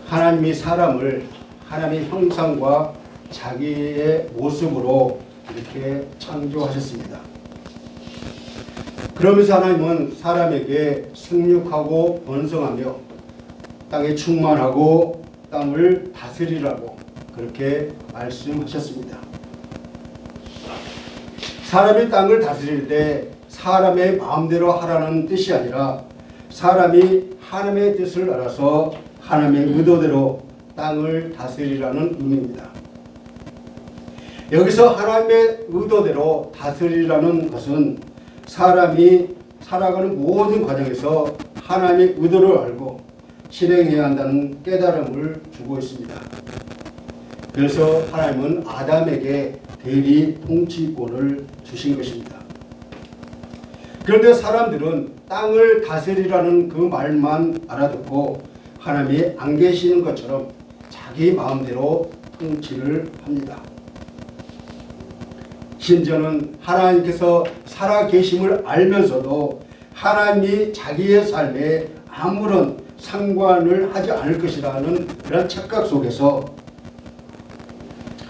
하나님이 사람을 하나님의 형상과 자기의 모습으로 이렇게 창조하셨습니다. 그러면서 하나님은 사람에게 생육하고 번성하며 땅에 충만하고 땅을 다스리라고 그렇게 말씀하셨습니다. 사람이 땅을 다스릴 때 사람의 마음대로 하라는 뜻이 아니라 사람이 하나님의 뜻을 알아서 하나님의 의도대로 땅을 다스리라는 의미입니다. 여기서 하나님의 의도대로 다스리라는 것은 사람이 살아가는 모든 과정에서 하나님의 의도를 알고 실행해야 한다는 깨달음을 주고 있습니다. 그래서 하나님은 아담에게 대리 통치권을 주신 것입니다. 그런데 사람들은 땅을 다스리라는 그 말만 알아듣고 하나님이 안 계시는 것처럼 자기 마음대로 통치를 합니다. 심지어는 하나님께서 살아계심을 알면서도 하나님이 자기의 삶에 아무런 상관을 하지 않을 것이라는 그런 착각 속에서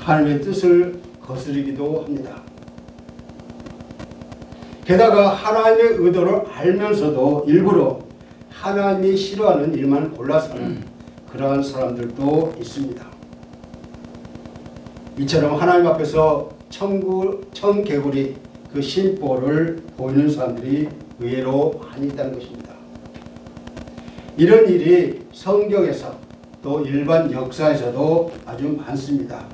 하나님의 뜻을 거스르기도 합니다. 게다가 하나님의 의도를 알면서도 일부러 하나님이 싫어하는 일만 골라서 하는 그러한 사람들도 있습니다. 이처럼 하나님 앞에서 청개구리 그 심보를 보이는 사람들이 의외로 많이 있다는 것입니다. 이런 일이 성경에서 또 일반 역사에서도 아주 많습니다.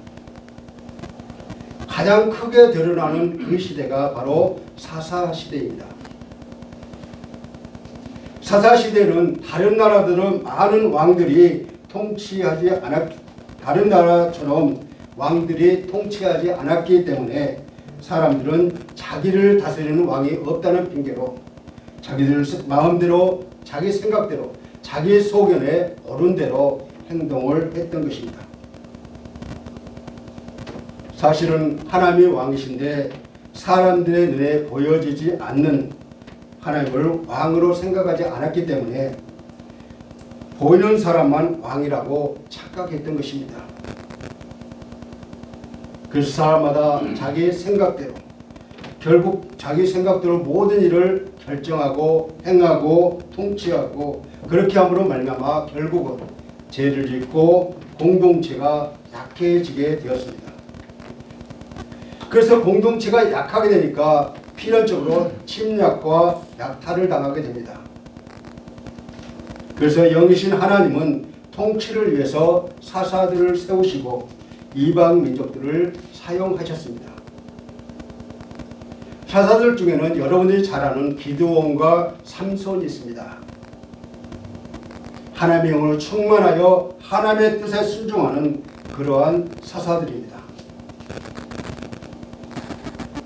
가장 크게 드러나는 그 시대가 바로 사사시대입니다. 사사시대는 다른 나라들은 많은 왕들이 통치하지 다른 나라처럼 왕들이 통치하지 않았기 때문에 사람들은 자기를 다스리는 왕이 없다는 핑계로 자기들 마음대로 자기 생각대로 자기 소견에 옳은 대로 행동을 했던 것입니다. 사실은 하나님이 왕이신데 사람들의 눈에 보여지지 않는 하나님을 왕으로 생각하지 않았기 때문에 보이는 사람만 왕이라고 착각했던 것입니다. 그래서 사람마다 자기 생각대로 결국 자기 생각대로 모든 일을 결정하고 행하고 통치하고 그렇게 함으로 말미암아 결국은 죄를 짓고 공동체가 약해지게 되었습니다. 그래서 공동체가 약하게 되니까 필연적으로 침략과 약탈을 당하게 됩니다. 그래서 영이신 하나님은 통치를 위해서 사사들을 세우시고 이방 민족들을 사용하셨습니다. 사사들 중에는 여러분들이 잘 아는 기드온과 삼손이 있습니다. 하나님의 영으로 충만하여 하나님의 뜻에 순종하는 그러한 사사들입니다.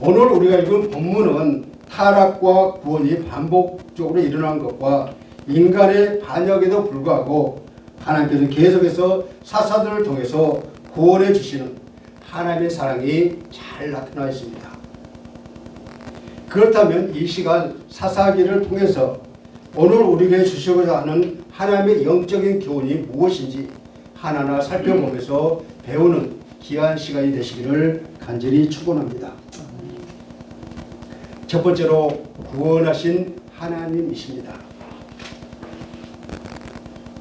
오늘 우리가 읽은 본문은 타락과 구원이 반복적으로 일어난 것과 인간의 반역에도 불구하고 하나님께서 계속해서 사사들을 통해서 구원해 주시는 하나님의 사랑이 잘 나타나 있습니다. 그렇다면 이 시간 사사기를 통해서 오늘 우리에게 주시고자 하는 하나님의 영적인 교훈이 무엇인지 하나하나 살펴보면서 배우는 귀한 시간이 되시기를 간절히 축원합니다. 첫 번째로 구원하신 하나님이십니다.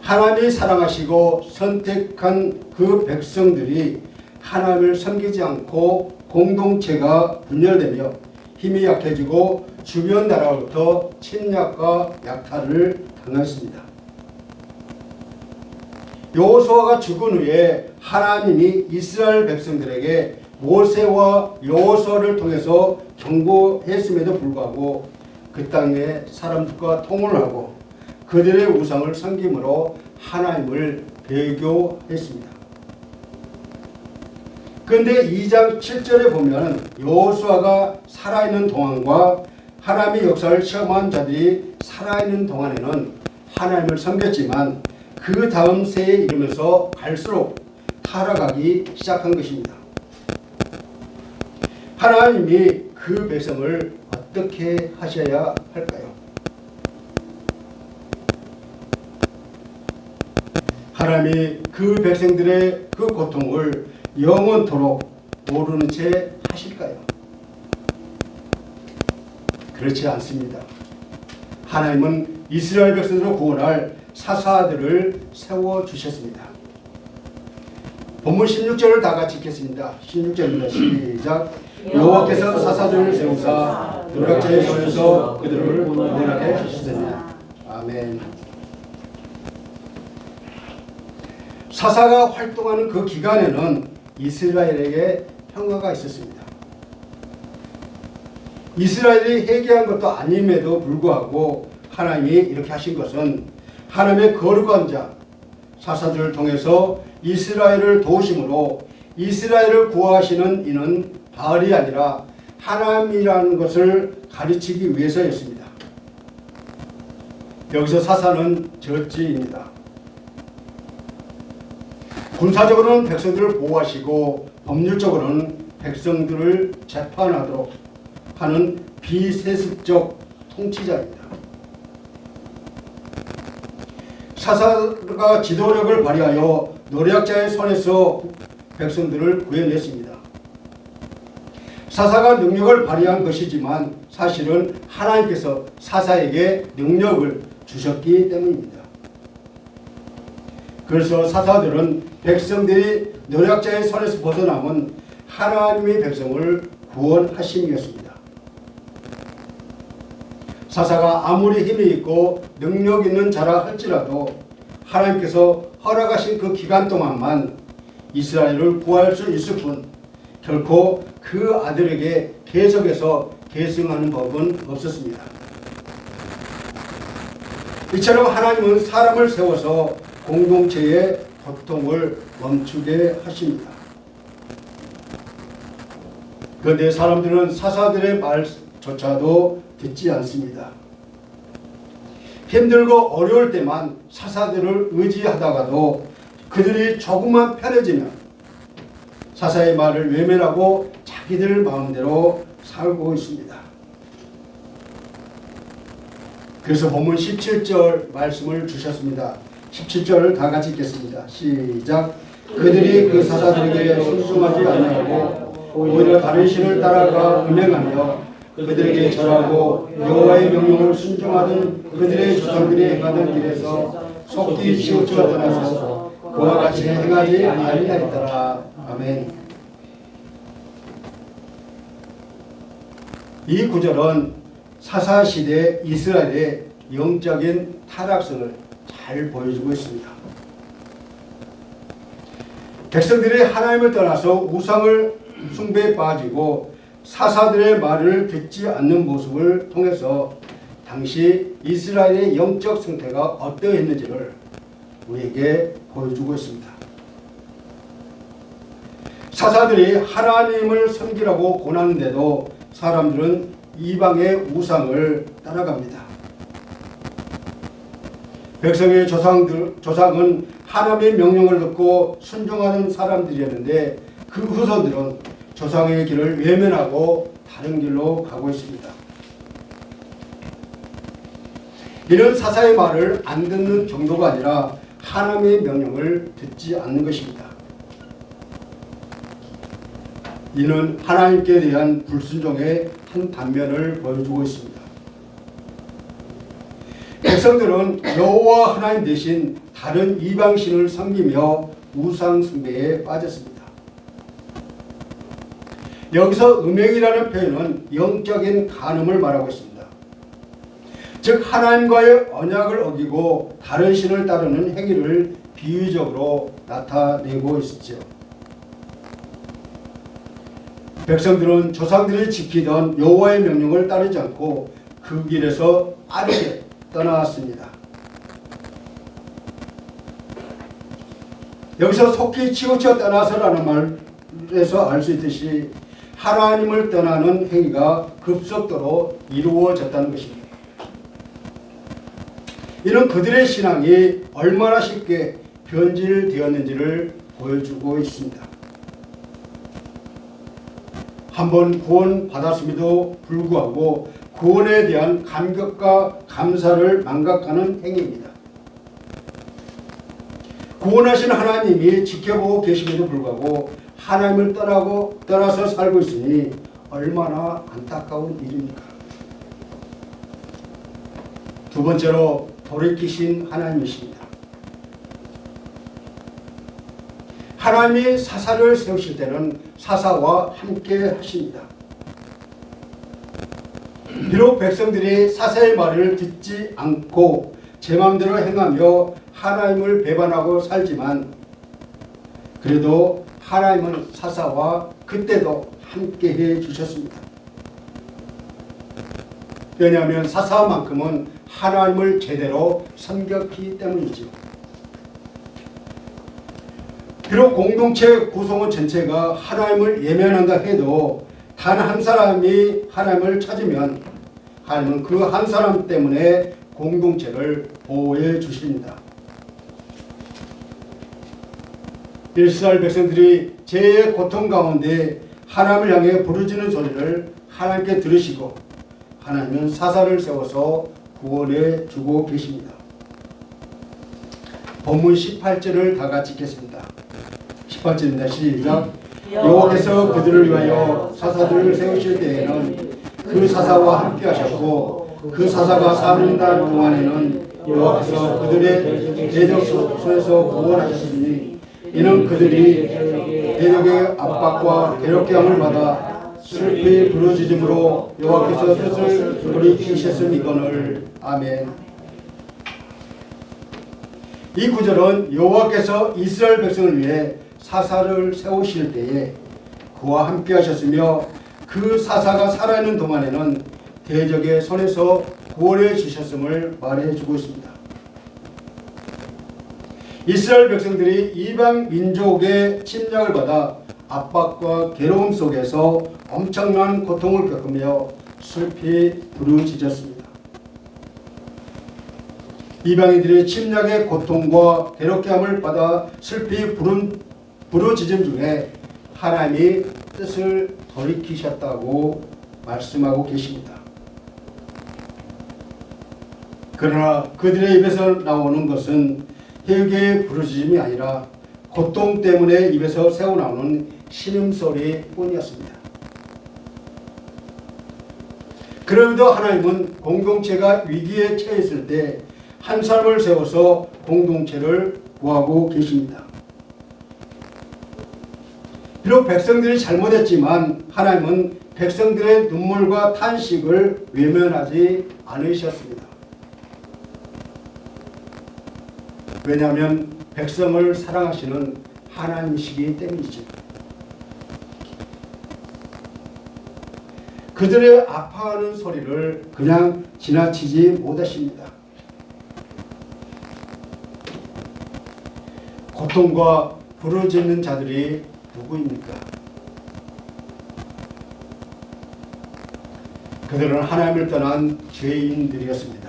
하나님이 사랑하시고 선택한 그 백성들이 하나님을 섬기지 않고 공동체가 분열되며 힘이 약해지고 주변 나라로부터 침략과 약탈을 당했습니다. 여호수아가 죽은 후에 하나님이 이스라엘 백성들에게 모세와 여호수아를 통해서 경고했음에도 불구하고 그 땅의 사람들과 통혼을 하고 그들의 우상을 섬김으로 하나님을 배교했습니다. 그런데 2장 7절에 보면 여호수아가 살아있는 동안과 하나님의 역사를 체험한 자들이 살아있는 동안에는 하나님을 섬겼지만 그 다음 세에 이르면서 갈수록 타락하기 시작한 것입니다. 하나님이 그 백성을 어떻게 하셔야 할까요? 하나님이 그 백성들의 그 고통을 영원토록 모르는 채 하실까요? 그렇지 않습니다. 하나님은 이스라엘 백성들을 구원할 사사들을 세워주셨습니다. 본문 16절을 다 같이 읽겠습니다. 16절입니다. 시작. 여호와께서 사사들을 세우사 노략자의 손에서 그들을 구원하게 하셨으나. 아멘. 사사가 활동하는 그 기간에는 이스라엘에게 평화가 있었습니다. 이스라엘이 회개한 것도 아님에도 불구하고 하나님이 이렇게 하신 것은 하나님의 거룩한 자 사사들을 통해서 이스라엘을 도우심으로 이스라엘을 구하시는 이는 바알이 아니라 하나님이라는 것을 가르치기 위해서였습니다. 여기서 사사는 저지입니다. 군사적으로는 백성들을 보호하시고 법률적으로는 백성들을 재판하도록 하는 비세습적 통치자입니다. 사사가 지도력을 발휘하여 노략자의 손에서 백성들을 구해냈습니다. 사사가 능력을 발휘한 것이지만 사실은 하나님께서 사사에게 능력을 주셨기 때문입니다. 그래서 사사들은 백성들이 노략자의 손에서 벗어남은 하나님의 백성을 구원하심이었습니다. 사사가 아무리 힘이 있고 능력 있는 자라 할지라도 하나님께서 허락하신 그 기간 동안만 이스라엘을 구할 수 있을 뿐 결코 그 아들에게 계속해서 계승하는 법은 없었습니다. 이처럼 하나님은 사람을 세워서 공동체의 고통을 멈추게 하십니다. 그런데 사람들은 사사들의 말조차도 듣지 않습니다. 힘들고 어려울 때만 사사들을 의지하다가도 그들이 조금만 편해지면 사사의 말을 외면하고 자기들 마음대로 살고 있습니다. 그래서 본문 17절 말씀을 주셨습니다. 17절을 다 같이 읽겠습니다. 시작. 그들이 그 사사들에게 순종하지 아니하고 오히려 다른 신을 따라가 음행하며 그들에게 절하고 여호와의 명령을 순종하던 그들의 조상들이 행하던 길에서 속기 치우쳐 떠나서 그와 같이 행하지 아니하였더라. 아멘. 이 구절은 사사시대 이스라엘의 영적인 타락성을 잘 보여주고 있습니다. 백성들이 하나님을 떠나서 우상을 숭배에 빠지고 사사들의 말을 듣지 않는 모습을 통해서 당시 이스라엘의 영적 상태가 어떠했는지를 우리에게 보여주고 있습니다. 사사들이 하나님을 섬기라고 권하는데도 사람들은 이방의 우상을 따라갑니다. 백성의 조상은 하나님의 명령을 듣고 순종하는 사람들이었는데 그 후손들은 조상의 길을 외면하고 다른 길로 가고 있습니다. 이는 사사의 말을 안 듣는 정도가 아니라 하나님의 명령을 듣지 않는 것입니다. 이는 하나님께 대한 불순종의 한 단면을 보여주고 있습니다. 백성들은 여호와 하나님 대신 다른 이방신을 섬기며 우상 숭배에 빠졌습니다. 여기서 음행이라는 표현은 영적인 간음을 말하고 있습니다. 즉 하나님과의 언약을 어기고 다른 신을 따르는 행위를 비유적으로 나타내고 있었죠. 백성들은 조상들이 지키던 여호와의 명령을 따르지 않고 그 길에서 빠르게 떠나왔습니다. 여기서 속히 치우쳐 떠나서라는 말에서 알 수 있듯이 하나님을 떠나는 행위가 급속도로 이루어졌다는 것입니다. 이는 그들의 신앙이 얼마나 쉽게 변질되었는지를 보여주고 있습니다. 한번 구원받았음에도 불구하고 구원에 대한 감격과 감사를 망각하는 행위입니다. 구원하신 하나님이 지켜보고 계심에도 불구하고 하나님을 떠나서 살고 있으니 얼마나 안타까운 일입니까? 두 번째로 돌이키신 하나님이십니다. 하나님이 사사를 세우실 때는 사사와 함께 하십니다. 비록 백성들이 사사의 말을 듣지 않고 제 마음대로 행하며 하나님을 배반하고 살지만 그래도 하나님은 사사와 그때도 함께해 주셨습니다. 왜냐하면 사사만큼은 하나님을 제대로 섬겼기 때문이죠. 비록 공동체 구성원 전체가 하나님을 예면한다 해도 단 한 사람이 하나님을 찾으면 하나님은 그 한 사람 때문에 공동체를 보호해 주십니다. 이스라엘 백성들이 죄의 고통 가운데 하나님을 향해 부르짖는 소리를 하나님께 들으시고 하나님은 사사를 세워서 구원해 주고 계십니다. 본문 18절을 다 같이 읽겠습니다. 18절입니다. 시작. 여호와께서 그들을 위하여 사사들을 세우실 때에는 그 사사와 함께 하셨고 그 사사가 사는 날 동안에는 여호와께서 그들의 대적 손에서 구원하셨으니 이는 그들이 대적의 압박과 괴롭게 함을 받아 슬피 부르짖음으로 여호와께서 뜻을 돌이키셨음이거늘. 아멘. 이 구절은 여호와께서 이스라엘 백성을 위해 사사를 세우실 때에 그와 함께 하셨으며 그 사사가 살아있는 동안에는 대적의 손에서 구원해 주셨음을 말해주고 있습니다. 이스라엘 백성들이 이방 민족의 침략을 받아 압박과 괴로움 속에서 엄청난 고통을 겪으며 슬피 부르짖었습니다. 이방인들의 침략의 고통과 괴롭게 함을 받아 슬피 부르짖음 중에 하나님이 뜻을 돌이키셨다고 말씀하고 계십니다. 그러나 그들의 입에서 나오는 것은 회개의 부르짖음이 아니라 고통 때문에 입에서 새어나오는 신음소리 뿐이었습니다. 그럼에도 하나님은 공동체가 위기에 처했을 때 한 사람을 세워서 공동체를 구하고 계십니다. 비록 백성들이 잘못했지만 하나님은 백성들의 눈물과 탄식을 외면하지 않으셨습니다. 왜냐하면 백성을 사랑하시는 하나님이시기 때문이죠. 그들의 아파하는 소리를 그냥 지나치지 못하십니다. 고통과 부르짖는 자들이 누구입니까? 그들은 하나님을 떠난 죄인들이었습니다.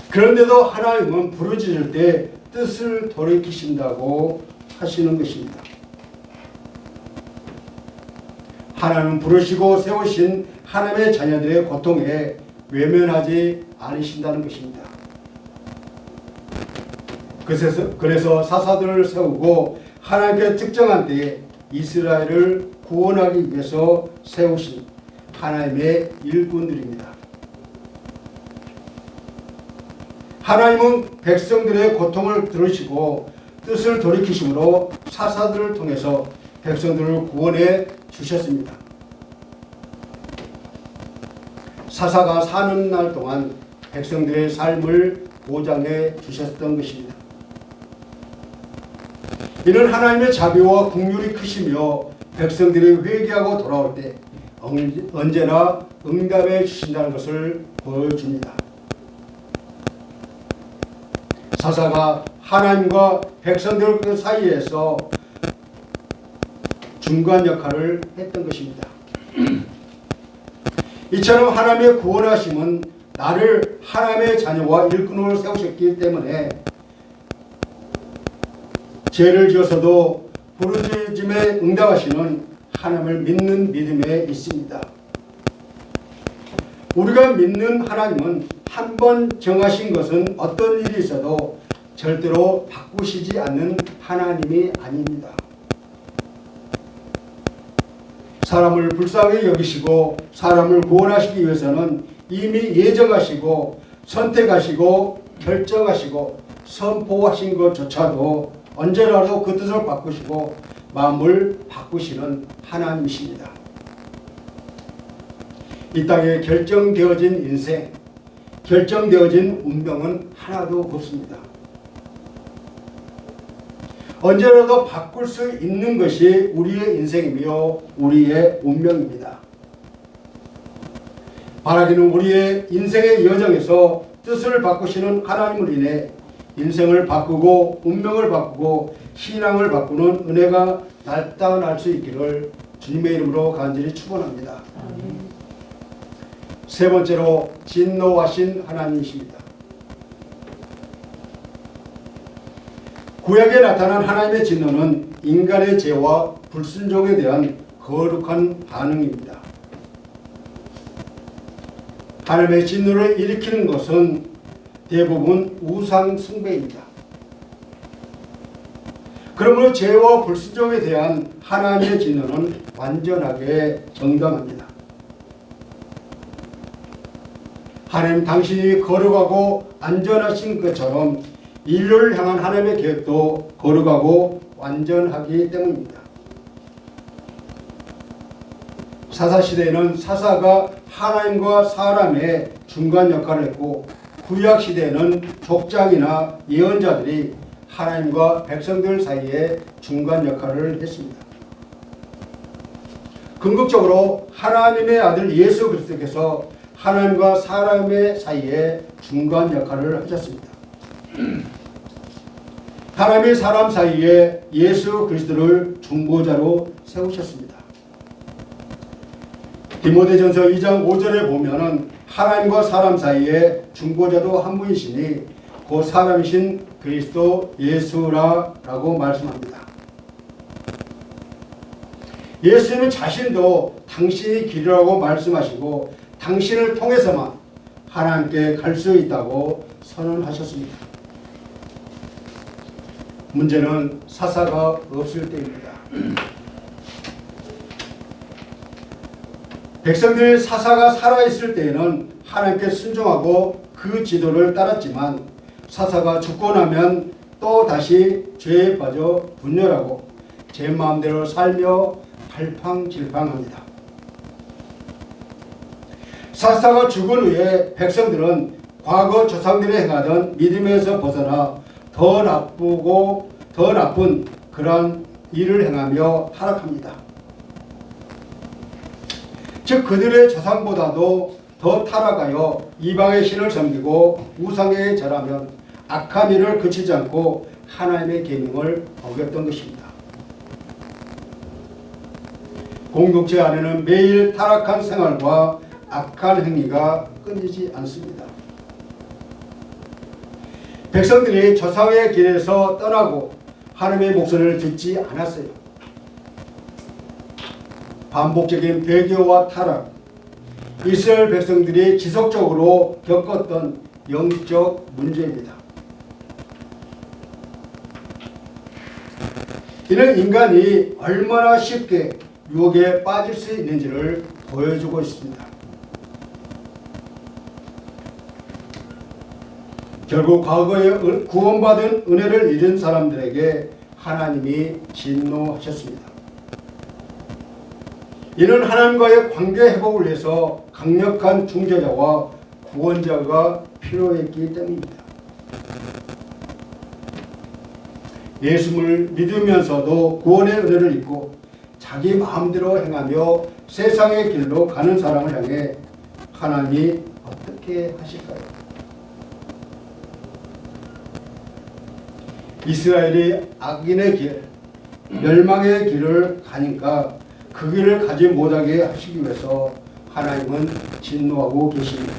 그런데도 하나님은 부르짖을 때 뜻을 돌이키신다고 하시는 것입니다. 하나님은 부르시고 세우신 하나님의 자녀들의 고통에 외면하지 않으신다는 것입니다. 그래서 사사들을 세우고 하나님께 특정한 때에 이스라엘을 구원하기 위해서 세우신 하나님의 일꾼들입니다. 하나님은 백성들의 고통을 들으시고 뜻을 돌이키심으로 사사들을 통해서 백성들을 구원해 주셨습니다. 사사가 사는 날 동안 백성들의 삶을 보장해 주셨던 것입니다. 이는 하나님의 자비와 긍휼이 크시며 백성들이 회개하고 돌아올 때 언제나 응답해 주신다는 것을 보여줍니다. 사사가 하나님과 백성들 그 사이에서 중간 역할을 했던 것입니다. 이처럼 하나님의 구원하심은 나를 하나님의 자녀와 일꾼으로 세우셨기 때문에 죄를 지어서도 부르짖음에 응답하시는 하나님을 믿는 믿음에 있습니다. 우리가 믿는 하나님은 한 번 정하신 것은 어떤 일이 있어도 절대로 바꾸시지 않는 하나님이 아닙니다. 사람을 불쌍히 여기시고 사람을 구원하시기 위해서는 이미 예정하시고 선택하시고 결정하시고 선포하신 것조차도 언제라도 그 뜻을 바꾸시고 마음을 바꾸시는 하나님이십니다. 이 땅에 결정되어진 인생, 결정되어진 운명은 하나도 없습니다. 언제라도 바꿀 수 있는 것이 우리의 인생이며 우리의 운명입니다. 바라기는 우리의 인생의 여정에서 뜻을 바꾸시는 하나님을 인해 인생을 바꾸고 운명을 바꾸고 신앙을 바꾸는 은혜가 나타날 수 있기를 주님의 이름으로 간절히 축원합니다. 세 번째로 진노하신 하나님이십니다. 구약에 나타난 하나님의 진노는 인간의 죄와 불순종에 대한 거룩한 반응입니다. 하나님의 진노를 일으키는 것은 대부분 우상 숭배입니다. 그러므로 죄와 불순종에 대한 하나님의 진노는 완전하게 정당합니다. 하나님 당신이 거룩하고 안전하신 것처럼 인류를 향한 하나님의 계획도 거룩하고 완전하기 때문입니다. 사사시대에는 사사가 하나님과 사람의 중간 역할을 했고 구약시대에는 족장이나 예언자들이 하나님과 백성들 사이에 중간 역할을 했습니다. 궁극적으로 하나님의 아들 예수 그리스도께서 하나님과 사람의 사이에 중간 역할을 하셨습니다. 하나님의 사람 사이에 예수 그리스도를 중보자로 세우셨습니다. 디모데전서 2장 5절에 보면은 하나님과 사람 사이에 중보자도 한 분이시니 그 사람이신 그리스도 예수라라고 말씀합니다. 예수님은 자신도 당신이 길이라고 말씀하시고 당신을 통해서만 하나님께 갈 수 있다고 선언하셨습니다. 문제는 사사가 없을 때입니다. 백성들 사사가 살아있을 때에는 하나님께 순종하고 그 지도를 따랐지만 사사가 죽고 나면 또 다시 죄에 빠져 분열하고 제 마음대로 살며 갈팡질팡합니다. 사사가 죽은 후에 백성들은 과거 조상들이 행하던 믿음에서 벗어나 더 나쁘고 더 나쁜 그러한 일을 행하며 타락합니다. 즉 그들의 조상보다도 더 타락하여 이방의 신을 섬기고 우상에 절하며 악한 일을 그치지 않고 하나님의 계명을 어겼던 것입니다. 공동체 안에는 매일 타락한 생활과 악한 행위가 끊이지 않습니다. 백성들이 조상의 길에서 떠나고 하나님의 목소리를 듣지 않았어요. 반복적인 배교와 타락, 이스라엘 백성들이 지속적으로 겪었던 영적 문제입니다. 이는 인간이 얼마나 쉽게 유혹에 빠질 수 있는지를 보여주고 있습니다. 결국 과거에 구원받은 은혜를 잃은 사람들에게 하나님이 진노하셨습니다. 이는 하나님과의 관계 회복을 위해서 강력한 중재자와 구원자가 필요했기 때문입니다. 예수를 믿으면서도 구원의 은혜를 잊고 자기 마음대로 행하며 세상의 길로 가는 사람을 향해 하나님이 어떻게 하실까요? 이스라엘이 악인의 길, 멸망의 길을 가니까 그 길을 가지 못하게 하시기 위해서 하나님은 진노하고 계십니다.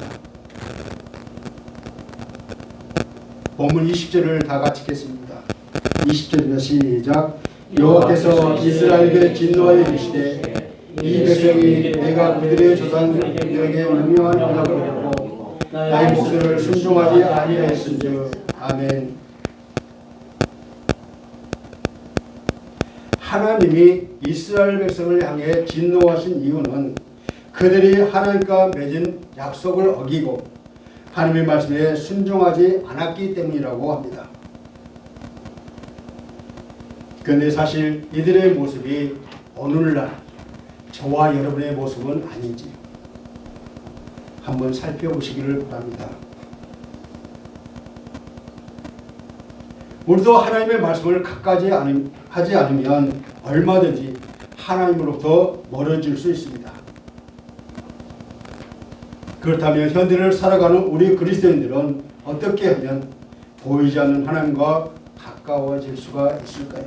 본문 20절을 다 같이 읽겠습니다. 20절입니다. 시작. 여호와께서 이스라엘에게 진노하여 이르시되 이 백성이 내가 그들의 조상들에게 명령한 언약을 어기고 나의 목소리를 순종하지 아니하였은즉 아멘. 하나님이 이스라엘 백성을 향해 진노하신 이유는 그들이 하나님과 맺은 약속을 어기고 하나님의 말씀에 순종하지 않았기 때문이라고 합니다. 그런데 사실 이들의 모습이 오늘날 저와 여러분의 모습은 아닌지 한번 살펴보시기를 바랍니다. 우리도 하나님의 말씀을 갖가지 하지 않으면 얼마든지 하나님으로부터 멀어질 수 있습니다. 그렇다면 현대를 살아가는 우리 그리스도인들은 어떻게 하면 보이지 않는 하나님과 가까워질 수가 있을까요?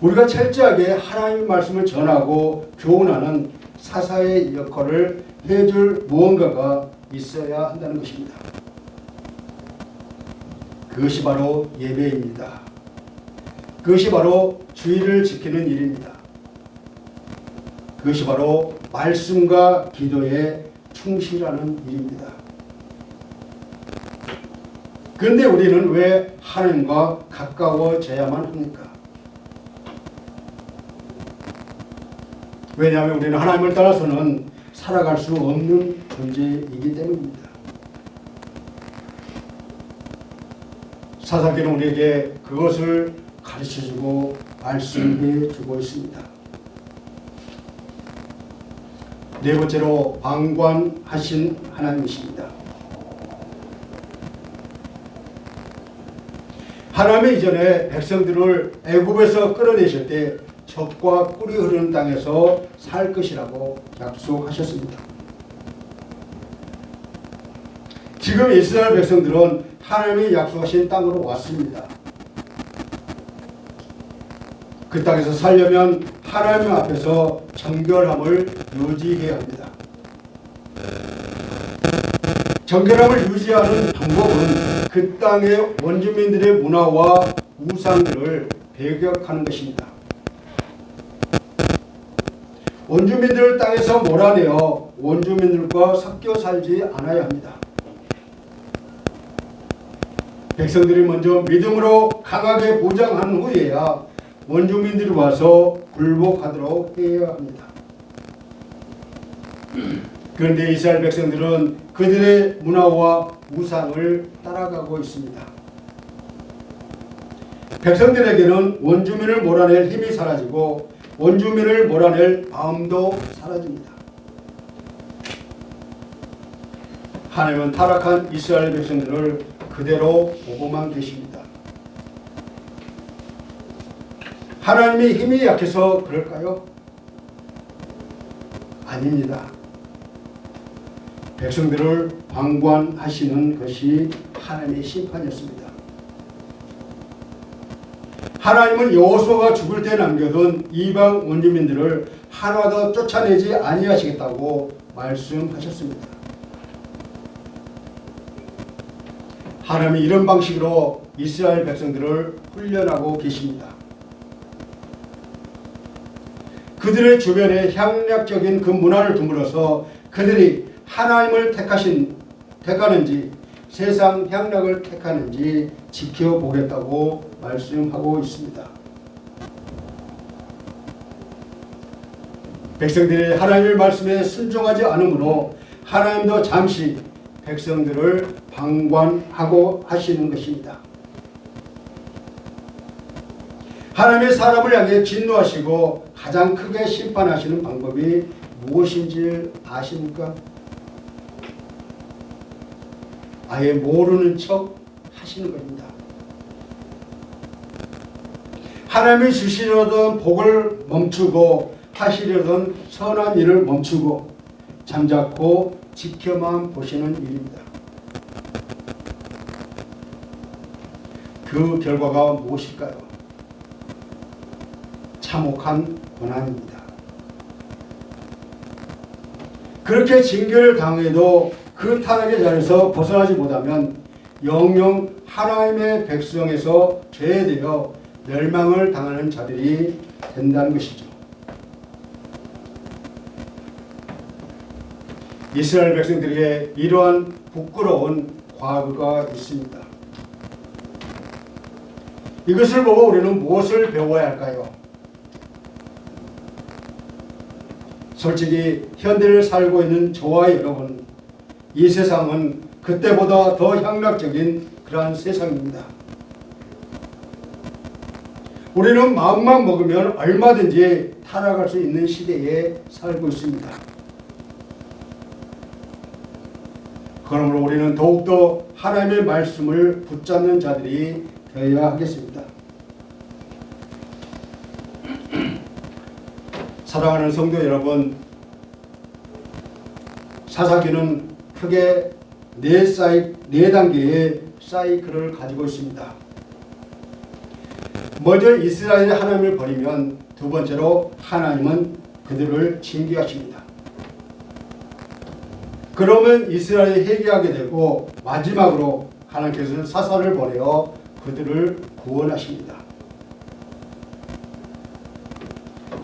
우리가 철저하게 하나님의 말씀을 전하고 교훈하는 사사의 역할을 해줄 무언가가 있어야 한다는 것입니다. 그것이 바로 예배입니다. 그것이 바로 주의를 지키는 일입니다. 그것이 바로 말씀과 기도에 충실하는 일입니다. 그런데 우리는 왜 하나님과 가까워져야만 합니까? 왜냐하면 우리는 하나님을 따라서는 살아갈 수 없는 존재이기 때문입니다. 사사기는 우리에게 그것을 가르쳐주고 말씀해주고 있습니다. 네 번째로 방관하신 하나님이십니다. 하나님이 이전에 백성들을 애굽에서 끌어내실 때 젖과 꿀이 흐르는 땅에서 살 것이라고 약속하셨습니다. 지금 이스라엘 백성들은 하나님이 약속하신 땅으로 왔습니다. 그 땅에서 살려면 하나님 앞에서 정결함을 유지해야 합니다. 정결함을 유지하는 방법은 그 땅의 원주민들의 문화와 우상들을 배격하는 것입니다. 원주민들을 땅에서 몰아내어 원주민들과 섞여 살지 않아야 합니다. 백성들이 먼저 믿음으로 강하게 보장한 후에야 원주민들이 와서 굴복하도록 해야 합니다. 그런데 이스라엘 백성들은 그들의 문화와 우상을 따라가고 있습니다. 백성들에게는 원주민을 몰아낼 힘이 사라지고 원주민을 몰아낼 마음도 사라집니다. 하나님은 타락한 이스라엘 백성들을 그대로 보고만 계십니다. 하나님의 힘이 약해서 그럴까요? 아닙니다. 백성들을 방관하시는 것이 하나님의 심판이었습니다. 하나님은 여호수아가 죽을 때 남겨둔 이방 원주민들을 하나도 쫓아내지 아니하시겠다고 말씀하셨습니다. 하나님이 이런 방식으로 이스라엘 백성들을 훈련하고 계십니다. 그들의 주변에 향락적인 그 문화를 두물어서 그들이 하나님을 택하는지 세상 향락을 택하는지 지켜보겠다고 말씀하고 있습니다. 백성들이 하나님의 말씀에 순종하지 않으므로 하나님도 잠시 백성들을 방관하고 하시는 것입니다. 하나님의 사람을 향해 진노하시고 가장 크게 심판하시는 방법이 무엇인지 아십니까? 아예 모르는 척 하시는 겁니다. 하나님이 주시려던 복을 멈추고 하시려던 선한 일을 멈추고 잠자코 지켜만 보시는 일입니다. 그 결과가 무엇일까요? 참혹한 고난입니다. 그렇게 징계를 당해도 그 타락의 자리에서 벗어나지 못하면 영영 하나님의 백성에서 제외되어 멸망을 당하는 자들이 된다는 것이죠. 이스라엘 백성들에게 이러한 부끄러운 과거가 있습니다. 이것을 보고 우리는 무엇을 배워야 할까요? 솔직히 현대를 살고 있는 저와 여러분, 이 세상은 그때보다 더 향락적인 그러한 세상입니다. 우리는 마음만 먹으면 얼마든지 타락할 수 있는 시대에 살고 있습니다. 그러므로 우리는 더욱더 하나님의 말씀을 붙잡는 자들이 되어야 하겠습니다. 사랑하는 성도 여러분, 사사기는 크게 네 단계의 사이클을 가지고 있습니다. 먼저 이스라엘이 하나님을 버리면 두 번째로 하나님은 그들을 징계하십니다. 그러면 이스라엘이 회개하게 되고 마지막으로 하나님께서는 사사를 보내어 그들을 구원하십니다.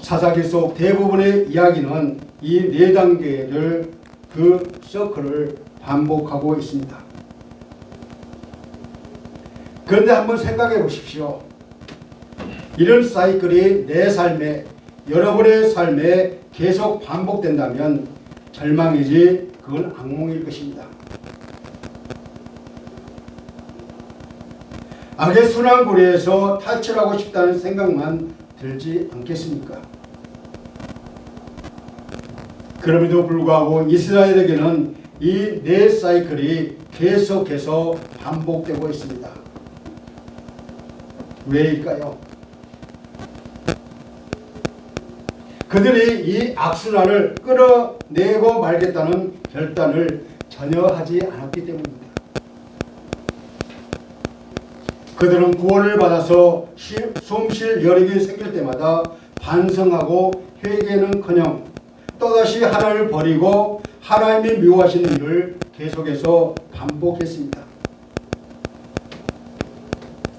사사기 속 대부분의 이야기는 이 네 단계를 그 서클을 반복하고 있습니다. 그런데 한번 생각해 보십시오. 이런 사이클이 내 삶에, 여러분의 삶에 계속 반복된다면 절망이지 그건 악몽일 것입니다. 악의 순환고리에서 탈출하고 싶다는 생각만 들지 않겠습니까? 그럼에도 불구하고 이스라엘에게는 이 네 사이클이 계속해서 반복되고 있습니다. 왜일까요? 그들이 이 악순환을 끌어내고 말겠다는 결단을 전혀 하지 않았기 때문입니다. 그들은 구원을 받아서 숨쉴 여력이 생길 때마다 반성하고 회개는커녕 또다시 하나님을 버리고 하나님이 미워하시는 일을 계속해서 반복했습니다.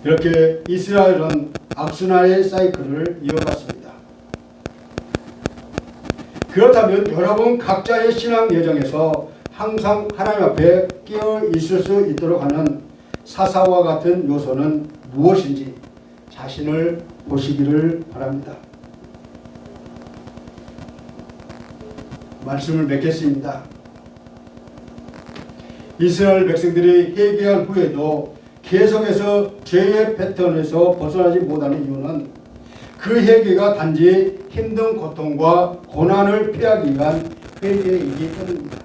이렇게 이스라엘은 악순환의 사이클을 이어갔습니다. 그렇다면 여러분 각자의 신앙 여정에서 항상 하나님 앞에 끼어 있을 수 있도록 하는 사사와 같은 요소는 무엇인지 자신을 보시기를 바랍니다. 말씀을 맺겠습니다. 이스라엘 백성들이 회개한 후에도 계속해서 죄의 패턴에서 벗어나지 못하는 이유는 그 회개가 단지 힘든 고통과 고난을 피하기 위한 회개이기 때문입니다.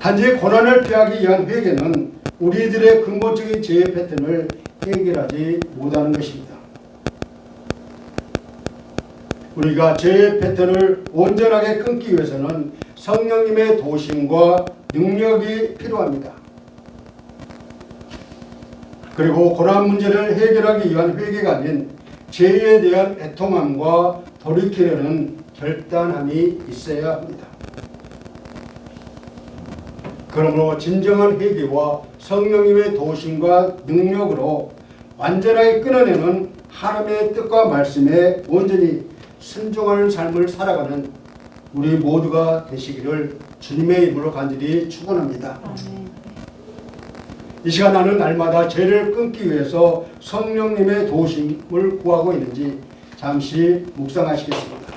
단지 고난을 피하기 위한 회개는 우리들의 근본적인 죄의 패턴을 해결하지 못하는 것입니다. 우리가 죄의 패턴을 온전하게 끊기 위해서는 성령님의 도심과 능력이 필요합니다. 그리고 고난 문제를 해결하기 위한 회개가 아닌 죄에 대한 애통함과 돌이키려는 결단함이 있어야 합니다. 그러므로 진정한 회개와 성령님의 도심과 능력으로 완전하게 끊어내는 하나님의 뜻과 말씀에 온전히 순종하는 삶을 살아가는 우리 모두가 되시기를 주님의 이름으로 간절히 축원합니다. 이 시간 나는 날마다 죄를 끊기 위해서 성령님의 도우심을 구하고 있는지 잠시 묵상하시겠습니다.